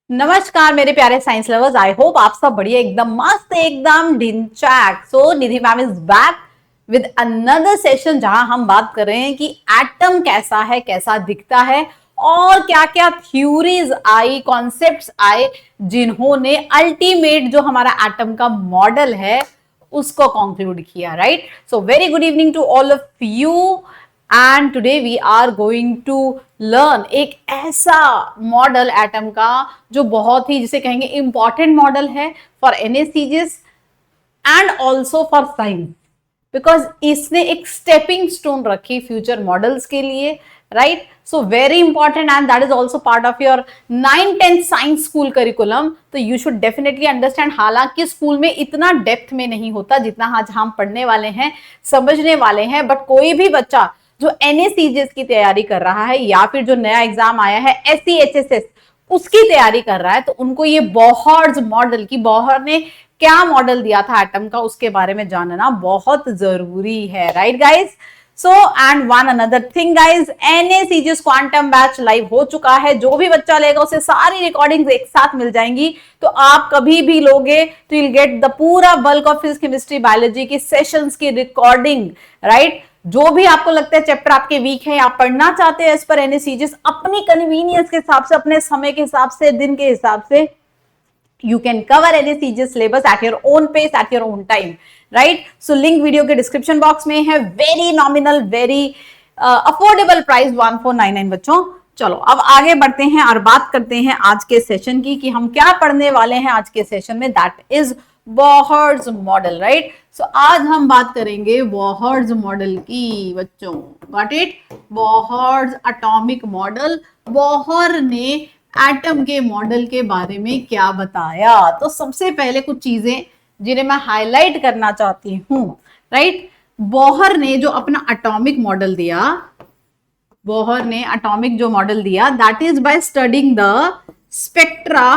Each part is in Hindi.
नमस्कार मेरे प्यारे साइंस लवर्स, आई होप आप सब बढ़िया, एकदम मस्त, एकदम ढिंचैक। So Nidhi ma'am is back with another session जहां हम बात कर रहे हैं कि एटम कैसा है, कैसा दिखता है और क्या क्या थ्योरीज आई, कॉन्सेप्ट्स आए जिन्होंने अल्टीमेट जो हमारा एटम का मॉडल है उसको कंक्लूड किया। Right, so very good evening to all of you and today we are going to learn एक ऐसा मॉडल एटम का जो बहुत ही, जिसे कहेंगे, इंपॉर्टेंट मॉडल है for NACGS and also for science, because इसने एक स्टेपिंग स्टोन रखी फ्यूचर मॉडल्स के लिए। Right, so very important and that is also part of your 9th-10th science school curriculum. तो यू शुड डेफिनेटली अंडरस्टैंड। हालांकि स्कूल में इतना डेप्थ में नहीं होता जितना आज हम पढ़ने वाले हैं, समझने वाले हैं, बट कोई भी बच्चा जो एनएसीजीएस की तैयारी कर रहा है या फिर जो नया एग्जाम आया है एससीएचएसएस उसकी तैयारी कर रहा है, तो उनको ये बोहर्स मॉडल की, बोहर ने क्या मॉडल दिया था एटम का, उसके बारे में जानना बहुत जरूरी है। Right guys, so and one another thing guys, NACGS quantum batch live हो चुका है। जो भी बच्चा लेगा उसे सारी रिकॉर्डिंग्स एक साथ मिल जाएंगी, तो आप कभी भी लोगे तो यू विल गेट द पूरा bulk of physics, chemistry, biology की सेशंस की रिकॉर्डिंग। राइट, जो भी आपको लगता है चैप्टर आपके वीक है, आप पढ़ना चाहते हैं एज पर एनएसीजीएस अपनी कन्वीनियंस के हिसाब से, अपने समय के हिसाब से, दिन के हिसाब से, you can cover NACGS syllabus at your own pace, at your own time, right? So link video के डिस्क्रिप्शन बॉक्स में है। Very nominal, very affordable price 1499 बच्चों। चलो अब आगे बढ़ते हैं और बात करते हैं आज के सेशन की कि हम क्या पढ़ने वाले हैं आज के सेशन में। That is Bohr's model. Right, so आज हम बात करेंगे बोहर्स मॉडल की बच्चों। Got it? Bohr's atomic model. Bohr ने एटम के मॉडल के बारे में क्या बताया, तो सबसे पहले कुछ चीजें जिन्हें मैं हाईलाइट करना चाहती हूं। राइट, बोहर ने जो अपना एटॉमिक मॉडल दिया, बोहर ने एटॉमिक जो मॉडल दिया, that is by studying the spectra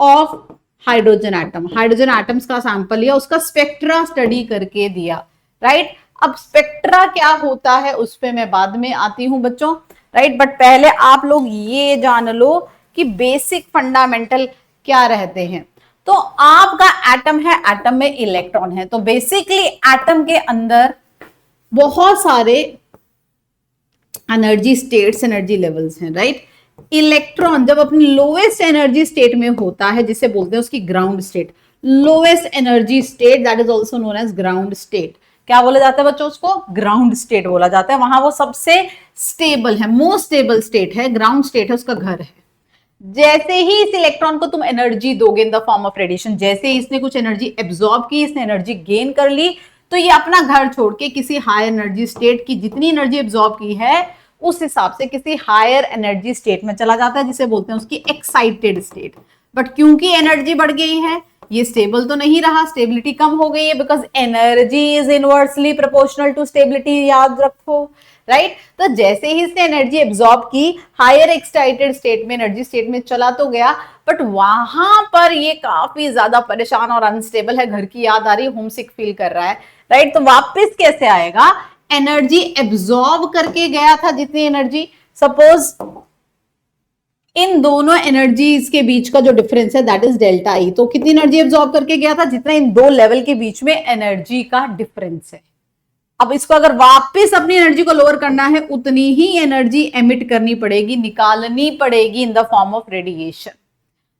of hydrogen atom. Hydrogen atoms का सैंपल लिया, उसका स्पेक्ट्रा स्टडी करके दिया। राइट, अब स्पेक्ट्रा क्या होता है उस पर मैं बाद में आती हूं बच्चों। राइट, बट पहले आप लोग ये जान लो कि बेसिक फंडामेंटल क्या रहते हैं। तो आपका एटम है, एटम में इलेक्ट्रॉन है, तो बेसिकली एटम के अंदर बहुत सारे एनर्जी स्टेट्स, एनर्जी लेवल्स हैं। राइट, इलेक्ट्रॉन जब अपनी लोएस्ट एनर्जी स्टेट में होता है, जिसे बोलते हैं उसकी ground state, lowest energy state, that is also known as ground state. क्या बोला जाता है बच्चों? उसको ग्राउंड स्टेट बोला जाता है। वहां वो सबसे स्टेबल है, मोस्ट स्टेबल स्टेट है, ग्राउंड स्टेट है, उसका घर है। जैसे ही इस इलेक्ट्रॉन को तुम एनर्जी दोगे in the form of radiation, जैसे ही इसने कुछ एनर्जी एब्जॉर्ब की, इसने एनर्जी गेन कर ली, तो ये अपना घर छोड़ के किसी हायर एनर्जी स्टेट की जितनी एनर्जी एब्जॉर्ब की है उस हिसाब से किसी हायर एनर्जी स्टेट में चला जाता है, जिसे बोलते हैं उसकी एक्साइटेड स्टेट। बट क्योंकि एनर्जी बढ़ गई है, ये स्टेबल तो नहीं रहा, स्टेबिलिटी कम हो गई है, because energy is inversely proportional to stability, याद रखो। राइट, तो जैसे ही इसने एनर्जी एब्जॉर्ब की, हायर एक्साइटेड स्टेट में, एनर्जी स्टेट में चला तो गया, बट वहां पर ये काफी ज्यादा परेशान और अनस्टेबल है, घर की याद आ रही है, होमसिक फील कर रहा है। राइट, तो वापस कैसे आएगा? एनर्जी एब्जॉर्ब करके गया था जितनी एनर्जी, सपोज इन दोनों एनर्जीज के बीच का जो डिफरेंस है दैट इज डेल्टा ई, तो कितनी एनर्जी एब्जॉर्ब करके गया था? जितना इन दो लेवल के बीच में एनर्जी का डिफरेंस है। अब इसको अगर वापस अपनी एनर्जी को लोअर करना है, उतनी ही एनर्जी एमिट करनी पड़ेगी, निकालनी पड़ेगी in the form of radiation.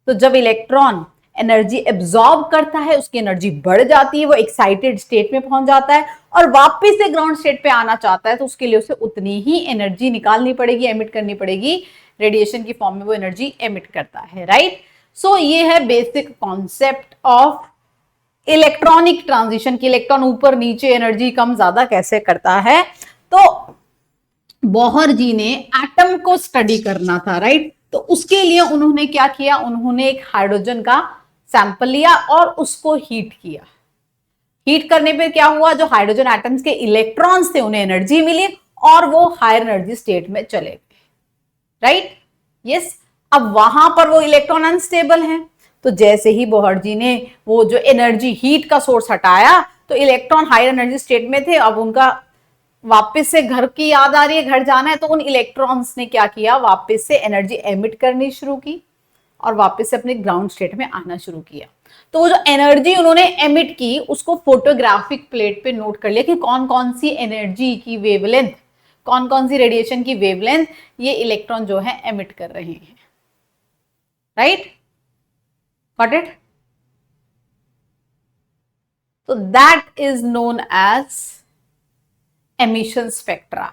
तो जब इलेक्ट्रॉन एनर्जी एब्जॉर्ब करता है, उसकी एनर्जी बढ़ जाती है, वो एक्साइटेड स्टेट में पहुंच जाता है और वापस से ग्राउंड स्टेट पे आना चाहता है, तो उसके लिए उसे उतनी ही एनर्जी निकालनी पड़ेगी, एमिट करनी पड़ेगी। रेडिएशन की फॉर्म में वो एनर्जी एमिट करता है। राइट, सो ये है basic concept of electronic transition की, इलेक्ट्रॉन ऊपर नीचे एनर्जी कम ज्यादा कैसे करता है। तो बोहर जी ने एटम को स्टडी करना था। राइट, तो उसके लिए उन्होंने क्या किया? उन्होंने एक हाइड्रोजन का सैंपल लिया और उसको हीट किया। हीट करने पे क्या हुआ? जो हाइड्रोजन एटम्स के इलेक्ट्रॉन्स थे उन्हें एनर्जी मिली और वो हायर एनर्जी स्टेट में चले गए। Right, yes. अब वहां पर वो इलेक्ट्रॉन अनस्टेबल हैं, तो जैसे ही बोहर जी ने वो जो एनर्जी हीट का सोर्स हटाया, तो इलेक्ट्रॉन हायर एनर्जी स्टेट में थे, अब उनका वापस से घर की याद आ रही है, घर जाना है, तो उन इलेक्ट्रॉन्स ने क्या किया? वापस से एनर्जी एमिट करनी शुरू की और वापस से अपने ग्राउंड स्टेट में आना शुरू किया। तो वो जो एनर्जी उन्होंने एमिट की उसको फोटोग्राफिक प्लेट पे नोट कर लिया कि कौन कौन सी एनर्जी की वेवलेंथ, कौन कौन सी रेडिएशन की वेवलेंथ ये इलेक्ट्रॉन जो है एमिट कर रहे हैं। Right, got it? तो that is known as emission spectra.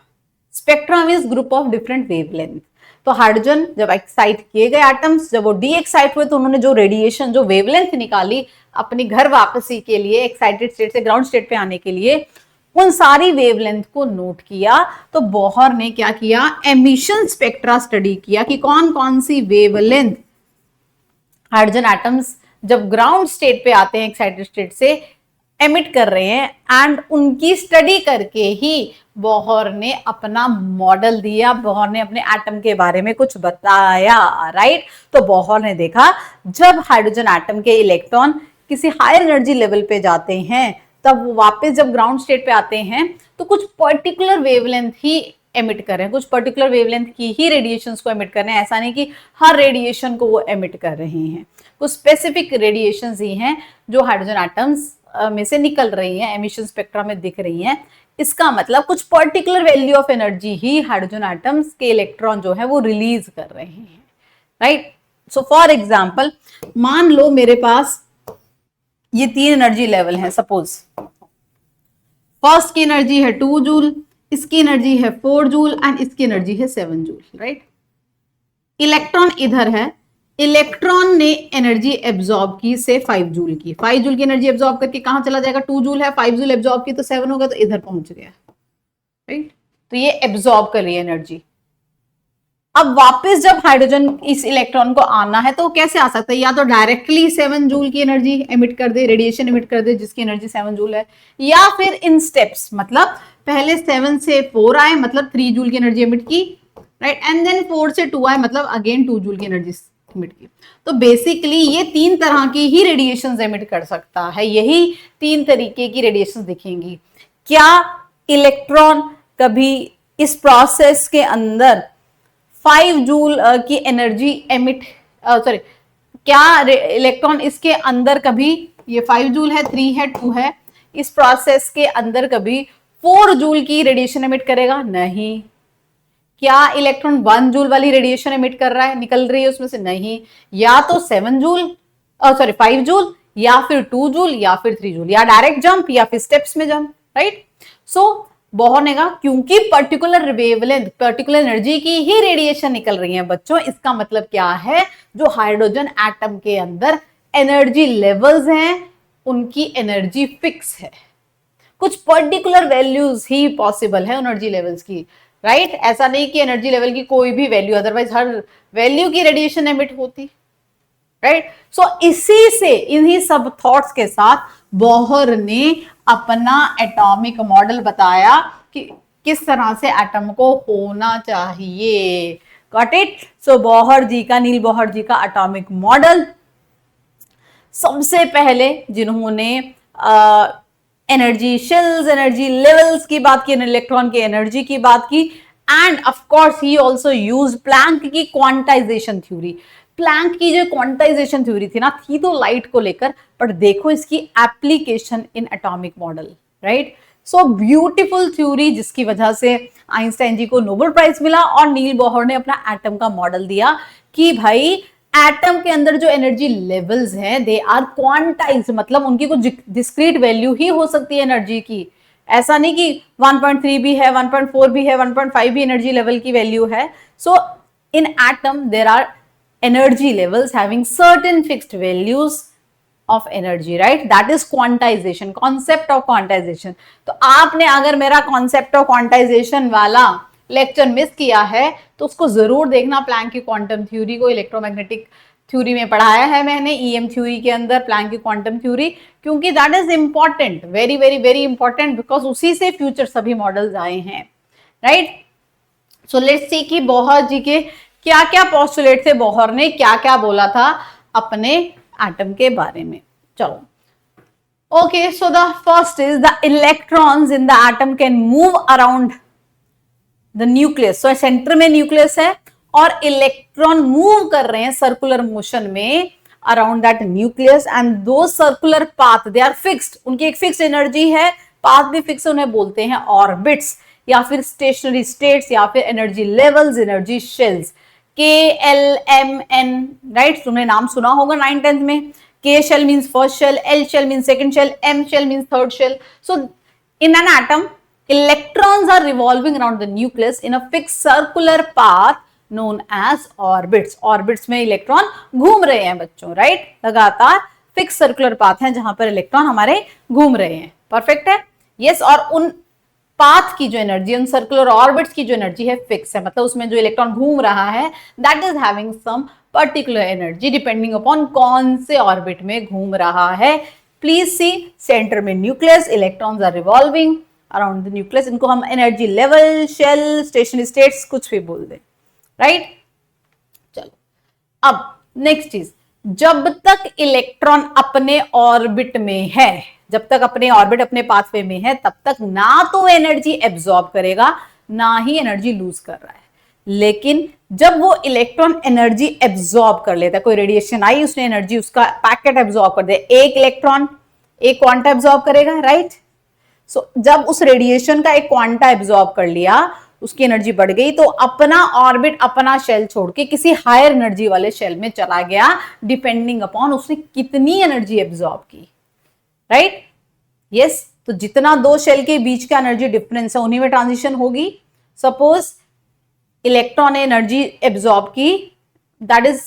Spectra means group of different wavelength. तो हाइड्रोजन जब एक्साइट किए गए एटम्स, जब वो डी एक्साइट हुए तो उन्होंने जो रेडिएशन, जो वेवलेंथ निकाली अपनी घर वापसी के लिए, एक्साइटेड स्टेट से ग्राउंड स्टेट पे आने के लिए, उन सारी वेवलेंथ को नोट किया। तो बोहर ने क्या किया, एमिशन स्पेक्ट्रा स्टडी किया कि कौन कौन सी वेवलेंथ हाइड्रोजन एटम्स जब ग्राउंड स्टेट पे आते हैं एक्साइटेड स्टेट से एमिट कर रहे हैं, एंड उनकी स्टडी करके ही बोहर ने अपना मॉडल दिया, बोहर ने अपने एटम के बारे में कुछ बताया। राइट, तो बोहर ने देखा जब हाइड्रोजन एटम के इलेक्ट्रॉन किसी हायर एनर्जी लेवल पे जाते हैं, तब वो वापस जब ग्राउंड स्टेट पे आते हैं तो कुछ पर्टिकुलर वेवलेंथ ही एमिट कर रहे हैं, कुछ पर्टिकुलर वेवलेंथ की ही रेडिएशंस को एमिट कर रहे हैं। ऐसा नहीं कि हर रेडिएशन को वो एमिट कर रहे हैं, कुछ स्पेसिफिक रेडिएशंस ही हैं जो हाइड्रोजन एटम्स में से निकल रही हैं, एमिशन स्पेक्ट्रा में दिख रही हैं। इसका मतलब कुछ particular value of energy he hydrogen atoms के इलेक्ट्रॉन जो है वो रिलीज कर रहे हैं। राइट, सो फॉर एग्जांपल मान लो मेरे पास ये 3 एनर्जी लेवल है। सपोज फर्स्ट की एनर्जी है 2 जूल, इसकी एनर्जी है 4 जूल एंड इसकी एनर्जी है 7 जूल। राइट, इलेक्ट्रॉन इधर है, इलेक्ट्रॉन ने एनर्जी एब्जॉर्ब की से 5 जूल की, 5 जूल की एनर्जी एब्जॉर्ब करके कहां चला जाएगा, 2 जूल है, 5 जूल एब्जॉर्ब की तो 7 होगा, तो इधर पहुंच गया। राइट, तो ये एब्जॉर्ब कर रही है एनर्जी। अब वापस जब हाइड्रोजन इस इलेक्ट्रॉन को आना है तो कैसे आ सकता है, या तो डायरेक्टली 7 जूल की एनर्जी एमिट कर दे, रेडिएशन एमिट कर दे जिसकी एनर्जी 7 जूल है, या फिर इन स्टेप्स, मतलब पहले 7 से 4 आए मतलब 3 जूल की एनर्जी एमिट की, राइट, एंड देन 4 से 2 आए मतलब अगेन 2 जूल की एनर्जी एमिट की। तो बेसिकली ये 3 तरह की ही रेडिएशन एमिट कर सकता है, यही 3 तरीके की रेडिएशन दिखेंगी। क्या इलेक्ट्रॉन कभी इस प्रोसेस के अंदर 5 जूल की एनर्जी एमिट, क्या इलेक्ट्रॉन इसके अंदर कभी, ये 5 जूल है, 3 है, 2 है, इस प्रोसेस के अंदर कभी 4 जूल की रेडिएशन एमिट करेगा? नहीं। क्या इलेक्ट्रॉन 1 जूल वाली रेडिएशन एमिट कर रहा है, निकल रही है उसमें से? नहीं। या तो 5 जूल या फिर 2 जूल या फिर 3 जूल, या डायरेक्ट जंप या फिर स्टेप्स में जंप। राइट, सो बोहर ने कहा क्योंकि पर्टिकुलर वेवलेंथ, पर्टिकुलर एनर्जी की ही रेडिएशन निकल रही है बच्चों, इसका मतलब क्या है, जो हाइड्रोजन एटम के अंदर एनर्जी लेवल्स हैं उनकी एनर्जी फिक्स है, कुछ पर्टिकुलर वैल्यूज ही पॉसिबल है एनर्जी लेवल्स की। राइट, ऐसा नहीं कि एनर्जी लेवल की कोई भी वैल्यू, अदरवाइज हर वैल्यू की रेडिएशन एमिट होती। राइट, सो इसी से, इन्हीं सब थॉट्स के साथ बोहर ने अपना एटॉमिक मॉडल बताया कि किस तरह से एटम को होना चाहिए। Got it? सो बोहर जी का, नील बोहर जी का एटॉमिक मॉडल, सबसे पहले जिन्होंने एनर्जी शेल्स, एनर्जी लेवल्स की बात की, इलेक्ट्रॉन की एनर्जी की बात की, एंड ऑफ कोर्स ही आल्सो यूज्ड प्लैंक की क्वांटाइजेशन थ्योरी। प्लैंक की जो क्वांटाइजेशन थ्योरी थी ना, थी तो लाइट को लेकर, बट देखो इसकी application in atomic model. Right, so beautiful theory जिसकी वजह से आइंस्टाइन जी को नोबेल प्राइज मिला, और नील बोहर ने अपना एटम का मॉडल दिया कि भाई एटम के अंदर जो एनर्जी लेवल्स हैं दे आर क्वांटाइज्ड, मतलब उनकी कुछ डिस्क्रीट वैल्यू ही हो सकती है एनर्जी की। ऐसा नहीं कि 1.3 भी है, 1.4 भी है, 1.5 भी एनर्जी लेवल की वैल्यू है। So in atom there are energy levels having certain fixed values of energy, right? That is quantization, concept of quantization. तो आपने अगर मेरा concept of quantization वाला लेक्चर मिस किया है तो उसको जरूर देखना। प्लैंक की क्वांटम थ्योरी को इलेक्ट्रोमैग्नेटिक थ्योरी में पढ़ाया है मैंने, ईएम थ्योरी के अंदर प्लैंक की क्वांटम थ्योरी, क्योंकि that is important, very very very important, because उसी से फ्यूचर सभी मॉडल्स आए हैं। राइट, सो लेट्स सी कि बोहर जी के क्या क्या पोस्टुलेट थे, बोहर ने क्या क्या बोला था अपने एटम के बारे में। चलो, okay, so the first is the electrons in the atom can move around the nucleus. So center में न्यूक्लियस है और इलेक्ट्रॉन मूव कर रहे हैं सर्कुलर मोशन में अराउंड दैट न्यूक्लियस, एंड दो circular path they are fixed, उनकी एक फिक्स्ड एनर्जी है, पाथ भी फिक्स, उन्हें बोलते हैं ऑर्बिट्स या फिर स्टेशनरी स्टेट्स या फिर energy levels, energy shells, KLMN, right? तुमने नाम सुना होगा 9th-10th में। K shell means first shell, L shell means second shell, M shell means third shell. So in an atom, electrons are revolving around the nucleus in a fixed circular path known as orbits. Orbits में इलेक्ट्रॉन घूम रहे हैं बच्चों, राइट? लगातार फिक्स सर्कुलर पाथ है जहां पर इलेक्ट्रॉन हमारे घूम रहे हैं। परफेक्ट है? यस। और उन पाथ की जो एनर्जी, उन सर्कुलर ऑर्बिट्स की जो एनर्जी है फिक्स है, मतलब उसमें जो इलेक्ट्रॉन घूम रहा है that is having some particular energy depending upon कौन से ऑर्बिट में घूम रहा है। प्लीज सी, सेंटर में nucleus, electrons are revolving around the nucleus, इनको हम energy level, shell, stationary states कुछ भी बोल दे, राइट? चलो अब नेक्स्ट चीज, जब तक इलेक्ट्रॉन अपने ऑर्बिट में है, जब तक अपने ऑर्बिट, अपने पाथवे में है, तब तक ना तो एनर्जी एब्सॉर्ब करेगा ना ही एनर्जी लूज कर रहा है। लेकिन जब वो इलेक्ट्रॉन एनर्जी एब्सॉर्ब कर लेता है, कोई रेडिएशन आई, उसने एनर्जी, उसका पैकेट एब्सॉर्ब कर दिया, एक इलेक्ट्रॉन एक क्वांटा एब्सॉर्ब करेगा, राइट? सो जब उस रेडिएशन का एक क्वांटा एब्सॉर्ब कर लिया, उसकी एनर्जी बढ़ गई, तो अपना ऑर्बिट, अपना शेल छोड़ के किसी हायर एनर्जी वाले शेल में चला गया, डिपेंडिंग अपॉन उसने कितनी एनर्जी एब्सॉर्ब की, राइट? यस। तो जितना दो शेल के बीच का एनर्जी डिफरेंस है उन्हीं में ट्रांजिशन होगी। सपोज इलेक्ट्रॉन ने एनर्जी एब्सॉर्ब की, that is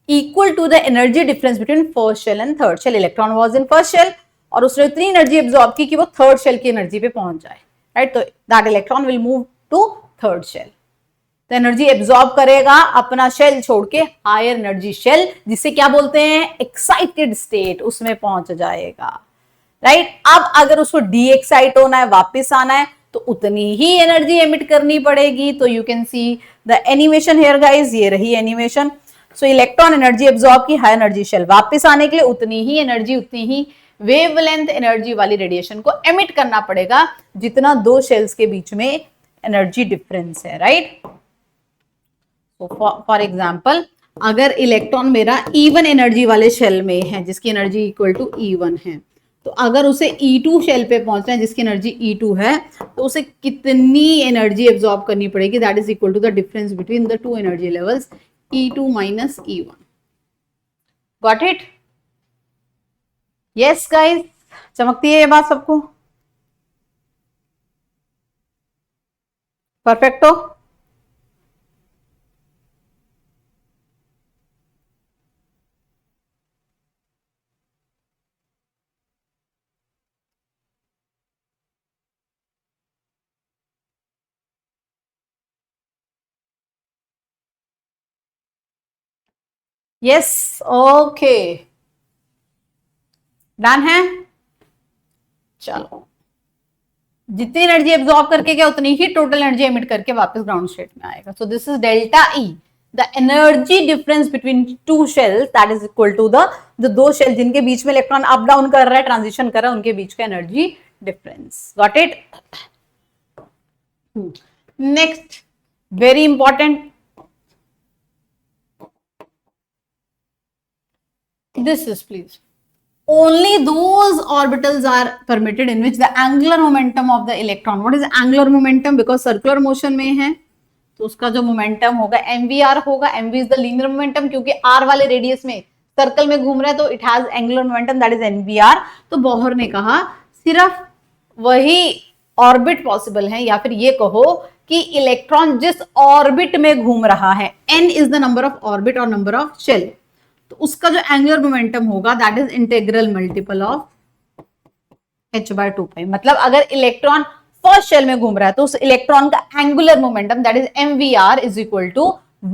equal to the energy difference between first shell and third shell. Electron was in first shell और उसने इतनी एनर्जी एब्सॉर्ब की कि वो थर्ड शेल की एनर्जी पे पहुंच जाए, राइट? तो that electron will move to third shell, तो एनर्जी एब्सॉर्ब करेगा अपना शेल छोड़ के हायर एनर्जी शेल, जिसे क्या बोलते हैं, एक्साइटेड स्टेट, उसमें पहुंच जाएगा, राइट? अब अगर उसको डी एक्साइट होना है, वापस आना है, तो उतनी ही एनर्जी एमिट करनी पड़ेगी। तो you can see the animation here guys, ये रही एनिमेशन। सो इलेक्ट्रॉन एनर्जी एब्सॉर्ब की, हाई एनर्जी शेल, वापस आने के लिए उतनी ही एनर्जी, उतनी ही वेवलेंथ एनर्जी वाली रेडिएशन को एमिट करना पड़ेगा जितना दो शेल्स के बीच में एनर्जी डिफरेंस है, राइट? फॉर एग्जाम्पल, अगर इलेक्ट्रॉन मेरा E1 एनर्जी वाले शेल में है जिसकी एनर्जी इक्वल टू E1 है, तो अगर उसे E2 शेल पे पहुंचना है जिसकी एनर्जी E2 है, तो उसे कितनी एनर्जी एब्सॉर्ब करनी पड़ेगी, that is equal to the difference between the two energy levels, E2 minus E1। Got it? Yes guys, चमकती है ये बात सबको? परफेक्टो? यस, ओके, डन है? चलो, जितनी एनर्जी एब्सॉर्ब करके गया उतनी ही टोटल एनर्जी एमिट करके वापस ग्राउंड स्टेट में आएगा। So this is delta E, the energy difference between two shells, that is equal to the दो शेल जिनके बीच में इलेक्ट्रॉन अप डाउन कर रहा है, ट्रांजिशन कर रहा है, उनके बीच का energy difference. Got it? Next, very important, this is please, only those orbitals are permitted in which the angular momentum of the electron, what is angular momentum, because circular motion में है तो उसका जो मोमेंटम होगा mvr होगा। mv is the linear momentum, क्योंकि r वाले रेडियस में सर्कल में घूम रहा है तो it has angular momentum, that is nvr। तो बोहर ने कहा सिर्फ वही ऑर्बिट पॉसिबल है, या फिर ये कहो कि इलेक्ट्रॉन जिस ऑर्बिट में घूम रहा है, n is the number of orbit और नंबर ऑफ शेल, तो उसका जो एंगुलर मोमेंटम होगा that is integral multiple of h/2π। मतलब अगर इलेक्ट्रॉन फर्स्ट शेल में घूम रहा है तो उस इलेक्ट्रॉन का angular momentum that is mvr is equal to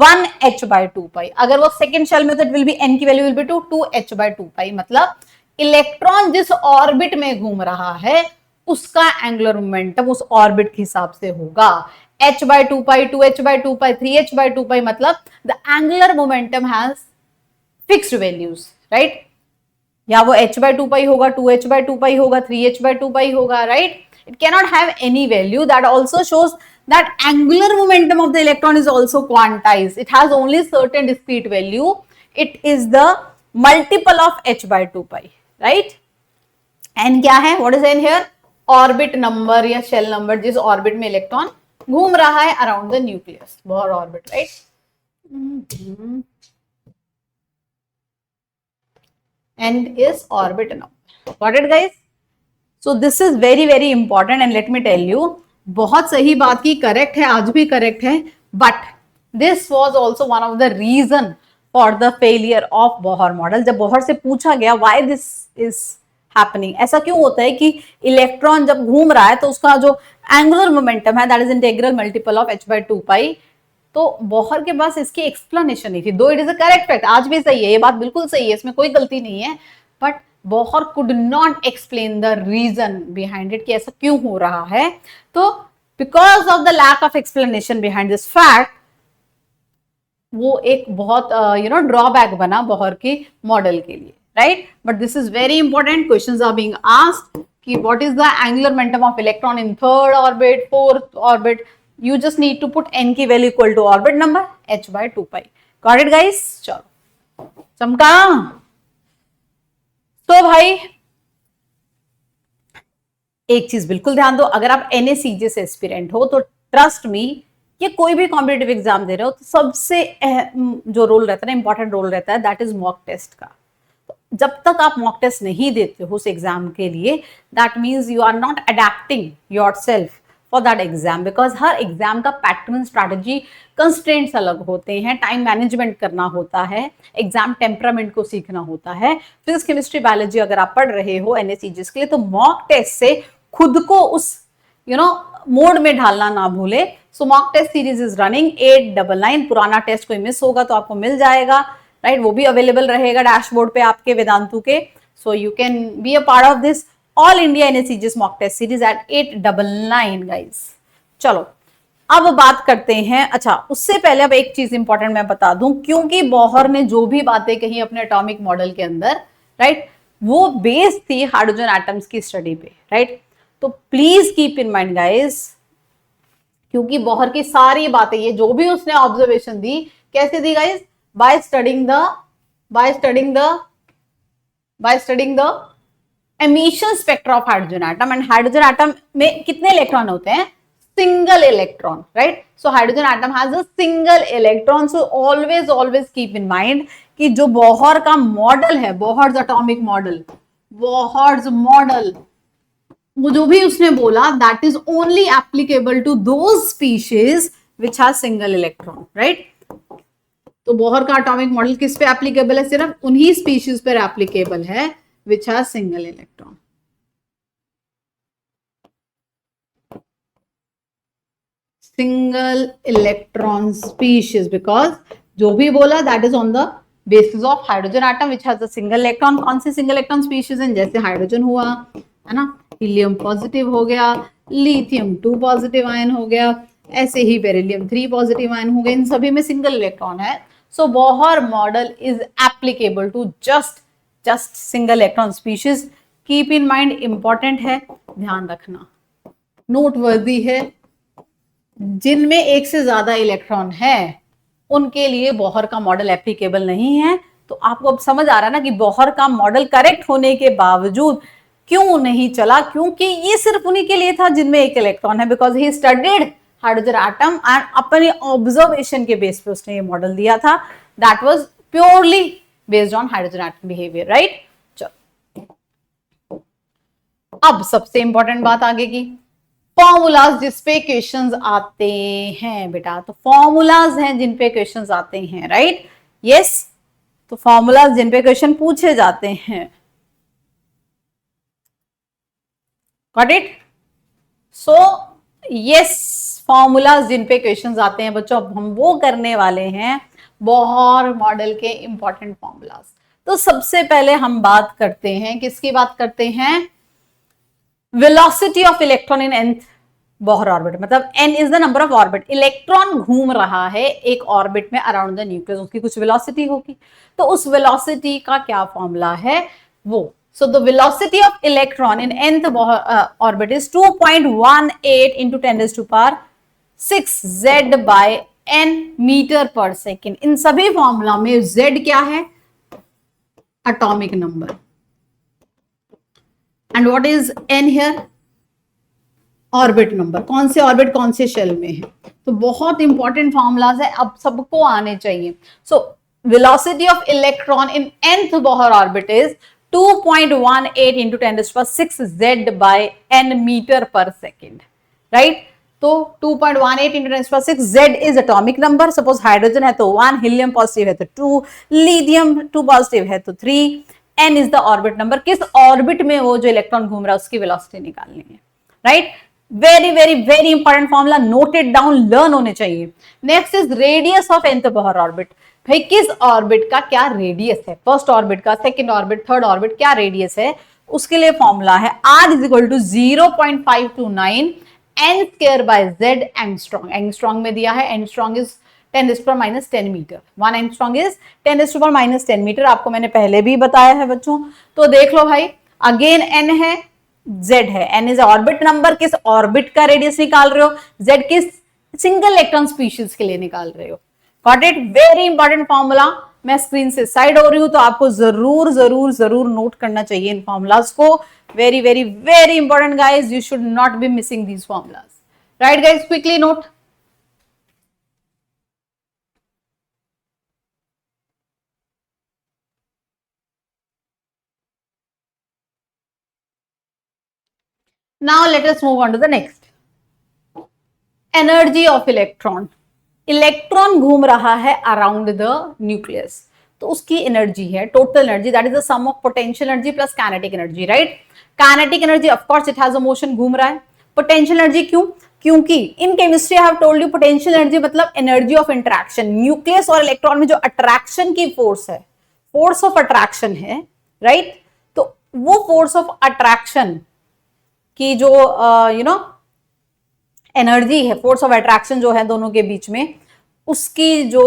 1h/2π। अगर वो सेकंड शेल में तो इट विल बी n की वैल्यू विल बी 2h/2π। मतलब इलेक्ट्रॉन जिस ऑर्बिट में घूम रहा है उसका एंगुलर मोमेंटम उस ऑर्बिट के हिसाब से होगा, h/2π, 2h/2π, 3h/2π। मतलब the angular momentum has fixed values, right? या वो h/2π होगा, 2h/2π होगा, 3h/2π होगा, right? It cannot have any value. That also shows that angular momentum of the electron is also quantized. It has only certain discrete value. It is the multiple of h by 2 pi, right? n क्या है? What is n here? Orbit number या shell number, जिस orbit में इलेक्ट्रॉन घूम रहा है around the nucleus, Bohr orbit, right? n is orbit number. Got it, guys? So this is very very important and let me tell you, बहुत सही बात की, करेक्ट है, आज भी करेक्ट है, but this was also one of the reason for the failure of Bohr model. जब बोहर से पूछा गया व्हाई दिस इज हैपनिंग, ऐसा क्यों होता है कि इलेक्ट्रॉन जब घूम रहा है तो उसका जो एंगुलर मोमेंटम है that is integral multiple of h by 2 pi, तो बोहर के पास इसकी एक्सप्लेनेशन नहीं थी. दो it is a correct fact, आज भी सही है, ये बात बिल्कुल सही है, इसमें कोई गलती नहीं है, but Bohr could not explain the reason behind it कि ऐसा क्यों हो रहा है. तो because of the lack of explanation behind this fact, वो एक बहुत ड्रॉबैक बना बोहर के मॉडल के लिए, right? But this is very important. Questions are being asked कि what is the angular momentum of electron in third orbit, fourth orbit. You just need to put n की value equal to orbit number h by 2 pi. Got it, guys? चलो चमका. तो भाई एक चीज बिल्कुल ध्यान दो, अगर आप NACJ से एस्पिरेंट हो तो ट्रस्ट मी, ये कोई भी कॉम्पिटेटिव एग्जाम दे रहे हो तो सबसे जो रोल रहता है ना, इंपॉर्टेंट रोल रहता है, दैट इज मॉक टेस्ट का. जब तक आप मॉक टेस्ट नहीं देते हो उस एग्जाम के लिए, that means you are not adapting yourself for that exam, because हर एग्जाम का पैटर्न, स्ट्रैटेजी, कंस्ट्रेंट्स अलग होते हैं, टाइम मैनेजमेंट करना होता है, एग्जाम टेम्परामेंट को सीखना होता है. फिजिक्स, केमिस्ट्री, बायोलॉजी अगर आप पढ़ रहे हो NACJ के लिए, तो मॉक टेस्ट से खुद को उस मोड में ढालना ना भूले. So mock test series is running 899. पुराना टेस्ट कोई मिस होगा तो आपको मिल जाएगा, राइट? वो भी अवेलेबल रहेगा डैशबोर्ड पे आपके वेदांतु के. So you can be a part of this all India NACJ mock test series at 899 guys. चलो अब बात करते हैं. अच्छा, उससे पहले अब एक चीज इंपॉर्टेंट मैं बता दूं, क्योंकि बोहर ने जो भी बातें कही अपने एटॉमिक मॉडल के अंदर, राइट, वो बेस थी हाइड्रोजन एटम्स की स्टडी पे, राइट? तो please keep in mind guys, क्योंकि बोहर की सारी बातें, ये जो भी उसने ऑब्जर्वेशन दी, कैसे दी guys? By studying the emission spectra of hydrogen atom. And hydrogen atom में कितने इलेक्ट्रॉन होते हैं? Single electron, right? So hydrogen atom has a single electron. So always keep in mind कि जो बोहर का मॉडल है, Bohr's atomic model, Bohr's model, वो जो भी उसने बोला, that is only applicable to those species which has single electron, right? तो बोहर का एटॉमिक मॉडल किस पे एप्लीकेबल है? सिर्फ उन्हीं स्पीशीज पर एप्लीकेबल है which has single electron. Single electron species, because जो भी बोला that is on the basis of hydrogen atom which has a single electron. कौन सी single electron species हैं? जैसे हाइड्रोजन हुआ है ना, हीलियम पॉजिटिव हो गया, लिथियम 2 पॉजिटिव आयन हो गया, ऐसे ही बेरिलियम 3 पॉजिटिव आयन हो गए, इन सभी में सिंगल इलेक्ट्रॉन है. So Bohr model is applicable to just single electron species. Keep in mind, important है, ध्यान रखना, नोटवर्दी है. जिनमें एक से ज्यादा इलेक्ट्रॉन है उनके लिए बोहर का मॉडल एप्लीकेबल नहीं है. तो आपको अब समझ आ रहा है ना कि बोहर का मॉडल करेक्ट होने के बावजूद क्यों नहीं चला? क्योंकि ये सिर्फ उन्हीं के लिए था जिनमें एक इलेक्ट्रॉन है, because he studied hydrogen atom and अपने ऑब्जर्वेशन के बेस पे उसने ये मॉडल दिया था. That was purely based on hydrogen atom behaviour, right? चलो अब सबसे इंपॉर्टेंट बात आगे की, फॉर्मूलाज जिस पे क्वेश्चंस आते हैं बेटा. तो फॉर्मूलाज हैं जिन पे क्वेश्चंस आते हैं, राइट? यस, तो फॉर्मूलाज जिन पे क्वेश्चन पूछे जाते हैं. Got it? So yes, formulas जिन पे क्वेश्चंस आते हैं बच्चों, अब हम वो करने वाले हैं, बोहर मॉडल के इंपॉर्टेंट फॉर्मूलाज. तो सबसे पहले हम बात करते हैं, किसकी बात करते हैं? Velocity of electron in nth Bohr orbit. मतलब n is the number of orbit. Electron घूम रहा है एक ऑर्बिट में अराउंड द न्यूक्लियस, उसकी कुछ वेलोसिटी होगी. तो उस वेलोसिटी का क्या फॉर्मूला है वो? So the velocity of electron in nth orbit is 2.18 into 10 raised to power 6z by n meter पर सेकेंड। इन सभी फॉर्मूला में z क्या है? Atomic number. And what is n here? Orbit number. कौन से ऑर्बिट कौन से शेल में है? तो बहुत इंपॉर्टेंट फॉर्मूलाज है, अब सबको आने चाहिए। सो velocity of electron in nth Bohr orbit is 2.18 into 10⁶ z by n meter पर सेकेंड, राइट? तो 2.18 into 10⁶ z is atomic number. Suppose hydrogen है तो 1, हीलियम पॉजिटिव है तो 2, लिथियम 2 पॉजिटिव है तो 3, n is the orbit number. किस ऑर्बिट में वो जो इलेक्ट्रॉन घूम रहा है उसकी वेलोसिटी निकालनी है, right? Very very very important formula, noted down, learn होने चाहिए। Next is radius of nth Bohr orbit. भाई किस ऑर्बिट का क्या रेडियस है? फर्स्ट ऑर्बिट का, सेकंड ऑर्बिट, थर्ड ऑर्बिट क्या रेडियस है? उसके लिए फॉर्मूला है r is equal to 0.529 n square by z angstrom. Angstrom में दिया है, angstrom is 10⁻10 meter. 1 angstrom is 10⁻10 meter. आपको मैंने पहले भी बताया है बच्चों, तो देख लो भाई। अगेन n है, z है, n इज ऑर्बिट नंबर। किस ऑर्बिट का रेडियस निकाल रहे हो? z किस सिंगल इलेक्ट्रॉन स्पीशीज के लिए निकाल रहे हो? Got it? Very important formula. मैं स्क्रीन से साइड हो रही हूं तो आपको जरूर जरूर जरूर नोट करना चाहिए इन फॉर्मूलाज को। Very very very important guys, you should not be missing these formulas, right guys? Quickly note. Now let us move on to the next. Energy of electron. Electron घूम रहा है अराउंड द न्यूक्लियस, तो उसकी एनर्जी है total energy, that is the sum of potential energy plus kinetic energy, right? Kinetic energy of course it has a motion, घूम रहा है। पोटेंशियल एनर्जी क्यों? क्योंकि in chemistry I have told you potential energy मतलब एनर्जी ऑफ इंटरेक्शन। न्यूक्लियस और इलेक्ट्रॉन में जो अट्रैक्शन की फोर्स है, फोर्स ऑफ अट्रैक्शन है, राइट? तो वो फोर्स ऑफ अट्रैक्शन की जो यू नो एनर्जी है, फोर्स ऑफ अट्रैक्शन जो है दोनों के बीच में, उसकी जो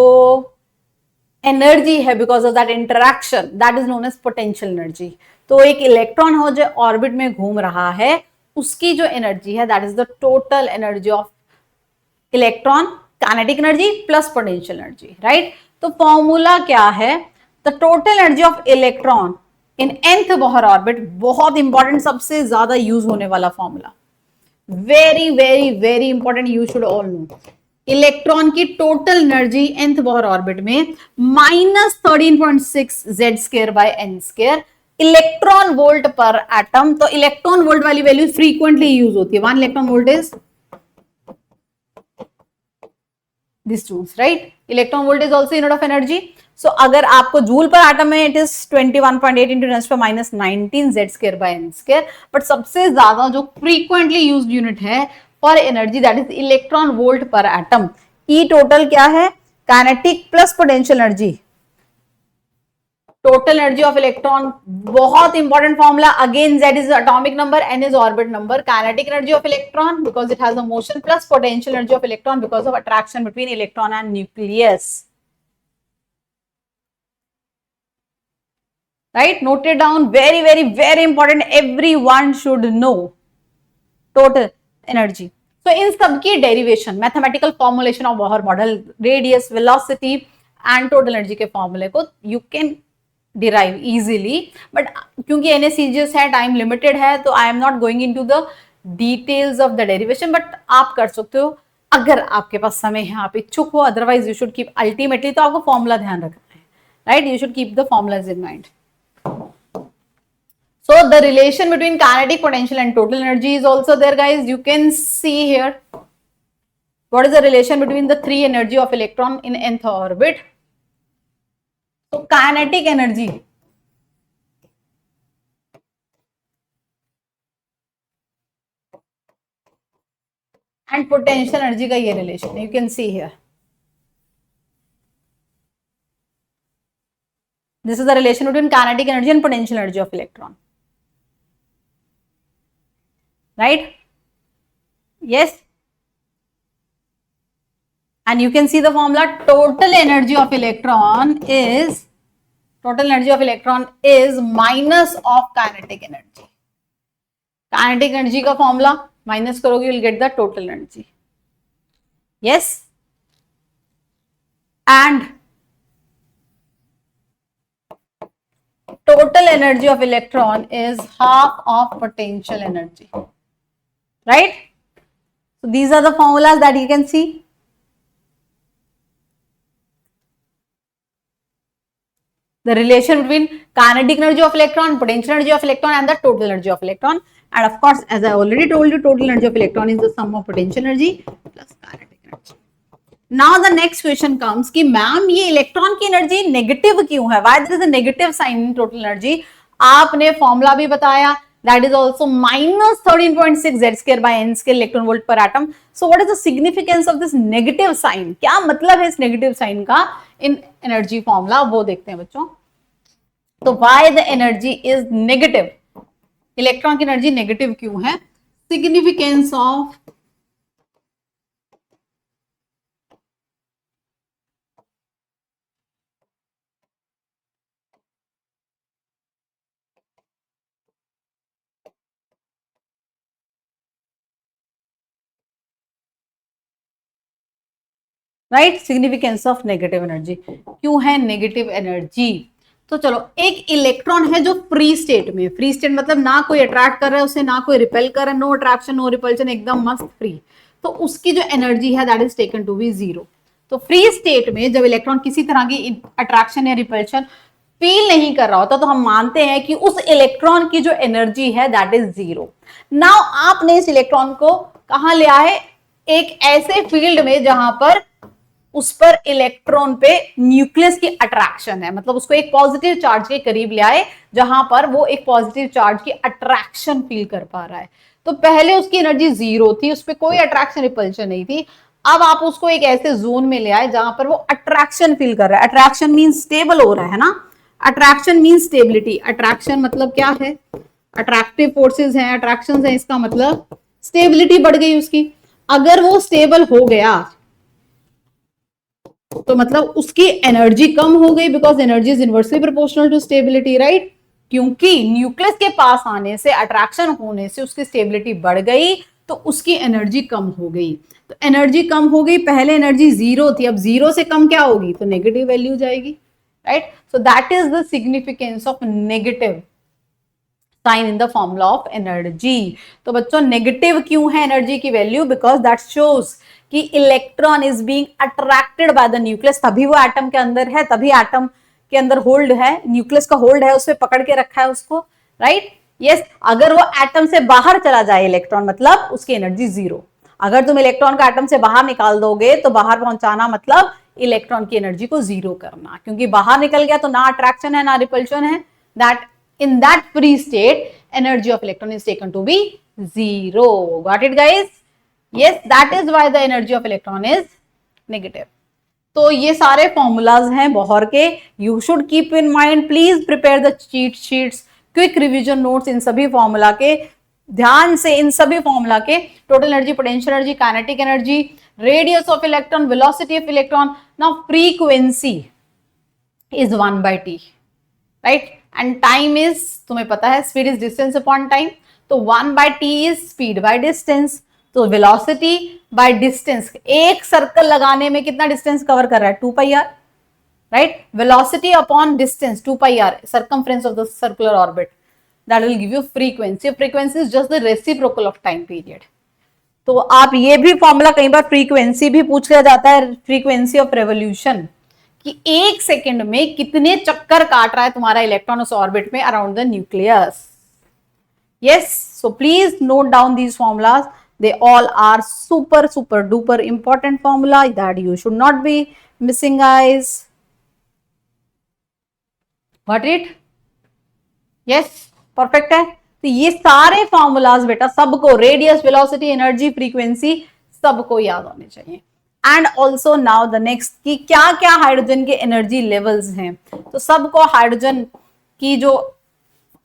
एनर्जी है because of that interaction, that is known as potential energy. तो एक इलेक्ट्रॉन हो जो ऑर्बिट में घूम रहा है, उसकी जो एनर्जी है that is the total energy of electron, kinetic energy plus potential energy, right? तो फॉर्मूला क्या है? The total energy of electron in nth Bohr orbit. बहुत इंपॉर्टेंट, सबसे ज्यादा यूज होने वाला formula, very very very important, you should all know. Electron की total energy nth Bohr orbit में -13.6 z square by n square electron volt per atom. तो इलेक्ट्रॉन वोल्ट वाली वैल्यू फ्रीक्वेंटली यूज होती है। 1 electron volt is this joules, right? Electron volt is also unit of energy. So अगर आपको जूल पर एटम में इट इज 21.8 इंटू 10⁻19 z square by n square. But सबसे ज्यादा जो फ्रीक्वेंटली यूज्ड यूनिट है for energy that is electron volt per atom. E total क्या है? Kinetic plus potential energy, total energy of electron. बहुत important formula again, z is atomic number, n is orbit number. Kinetic energy of electron because it has a motion plus potential energy of electron because of attraction between electron and nucleus, right? Note it down, very very very important, everyone should know total energy. So in सबकी derivation, mathematical formulation of Bohr model, radius, velocity and total energy के फॉर्मूले को you can derive easily, but क्योंकि NaCGS है, टाइम लिमिटेड है, तो I am not going into the details of the derivation, but आप कर सकते हो अगर आपके पास समय है, आप इच्छुक हो। Otherwise you should keep, ultimately तो आपको फॉर्मूला ध्यान रखना है, right? You should keep the formulas in mind. So the relation between kinetic potential and total energy is also there, guys. You can see here. What is the relation between the three energy of electron in nth orbit? So kinetic energy and potential energy का ये relation है. You can see here. This is the relation between kinetic energy and potential energy of electron. Right? Yes. And you can see the formula. Total energy of electron is minus of kinetic energy. Kinetic energy का formula minus करोगे, you'll get the total energy. yes, and total energy of electron is half of potential energy, right? So these are the formulas that you can see. The relation between kinetic energy of electron, potential energy of electron, and the total energy of electron. And of course, as I already told you, total energy of electron is the sum of potential energy plus kinetic energy. Now the next question comes कि मैम ये इलेक्ट्रॉन की एनर्जी नेगेटिव क्यों है? Why there is a negative sign in total energy? आपने फॉर्मूला भी बताया, that is also minus 13.6 z square by n square electron volt per atom. So what is the significance of this negative sign? क्या मतलब है इस नेगेटिव साइन का इन एनर्जी फॉर्मूला, वो देखते हैं बच्चों. तो why the energy is negative? Electron की एनर्जी नेगेटिव क्यों है? Significance of right, significance of negative energy. क्यों है नेगेटिव एनर्जी? तो चलो, एक इलेक्ट्रॉन है जो फ्री स्टेट में, फ्री स्टेट मतलब ना कोई अट्रैक्ट कर रहा है उसे, ना कोई रिपेल कर रहा है, नो अट्रैक्शन नो रिपल्शन, एकदम मस्त फ्री. तो उसकी जो एनर्जी है that is taken to be zero. तो फ्री स्टेट में जब इलेक्ट्रॉन किसी तरह की अट्रैक्शन या रिपल्शन फील नहीं कर रहा होता तो हम मानते हैं कि उस इलेक्ट्रॉन की जो एनर्जी है दैट इज जीरो. नाउ आपने इस इलेक्ट्रॉन को कहां लिया है? एक ऐसे फील्ड में जहां पर उस पर इलेक्ट्रॉन पे न्यूक्लियस की अट्रैक्शन है, मतलब उसको एक पॉजिटिव चार्ज के करीब ले आए जहां पर वो एक पॉजिटिव चार्ज की अट्रैक्शन फील कर पा रहा है. तो पहले उसकी एनर्जी जीरो थी, उस पर कोई अट्रैक्शन रिपल्शन नहीं थी. अब आप उसको एक ऐसे जोन में ले आए जहां पर वो अट्रैक्शन फील कर रहा है. अट्रैक्शन मीन स्टेबल हो रहा है ना, अट्रैक्शन मीन स्टेबिलिटी. अट्रैक्शन मतलब क्या है? अट्रैक्टिव फोर्सेस हैं, अट्रैक्शन है, इसका मतलब स्टेबिलिटी बढ़ गई उसकी. अगर वो स्टेबल हो गया तो मतलब उसकी एनर्जी कम हो गई, because energy is inversely proportional to stability, right? क्योंकि न्यूक्लियस के पास आने से, अट्रैक्शन होने से उसकी स्टेबिलिटी बढ़ गई तो उसकी एनर्जी कम हो गई. तो एनर्जी कम हो गई, पहले एनर्जी जीरो थी, अब जीरो से कम क्या होगी? तो नेगेटिव वैल्यू जाएगी, right? So that is the significance of negative sign in the formula of energy. तो बच्चों नेगेटिव क्यों है एनर्जी की वैल्यू? बिकॉज दैट शोज कि electron is being attracted by the nucleus, तभी वो एटम के अंदर है, तभी एटम के अंदर होल्ड है, न्यूक्लियस का होल्ड है, उसपे पकड़ के रखा है उसको, राइट? यस. अगर वो एटम से बाहर चला जाए इलेक्ट्रॉन, मतलब उसकी एनर्जी जीरो. अगर तुम इलेक्ट्रॉन का एटम से बाहर निकाल दोगे तो बाहर पहुंचाना मतलब इलेक्ट्रॉन की एनर्जी को जीरो करना, क्योंकि बाहर निकल गया तो ना अट्रैक्शन है ना रिपल्शन है. That in that free state energy of electron is taken to be zero. Got it guys? Yes, that is why the energy of electron is negative. तो ये सारे फॉर्मूलाज हैं बोहर के. You should keep in mind, please prepare the cheat sheets, quick revision notes इन सभी फॉर्मूला के. ध्यान से इन सभी फॉर्मूला के, total energy, potential energy, kinetic energy, radius of electron, velocity of electron. Now frequency is 1/t, right? And time is, तुम्हें पता है, speed is distance upon time. तो 1/t is speed by distance. तो वेलोसिटी बाय डिस्टेंस, एक सर्कल लगाने में कितना डिस्टेंस कवर कर रहा है? 2πr, right? Velocity upon distance 2πr, circumference of the circular orbit, that will give you frequency. Frequency is just the reciprocal of time period. तो आप ये भी फॉर्मूला, कई बार फ्रीक्वेंसी भी पूछ लिया जाता है, फ्रीक्वेंसी ऑफ रेवोल्यूशन, कि एक सेकंड में कितने चक्कर काट रहा है तुम्हारा इलेक्ट्रॉन उस ऑर्बिट में around the nucleus. Yes, so please note down these formulas. They all are super super duper important formula that you should not be missing guys. What it? Yes, perfect है. तो ये सारे फॉर्मूलाज बेटा सबको, रेडियस, वेलोसिटी, एनर्जी, फ्रीक्वेंसी, सबको याद होने चाहिए. And also now the next, कि क्या क्या हाइड्रोजन के एनर्जी लेवल्स हैं. तो सबको हाइड्रोजन की जो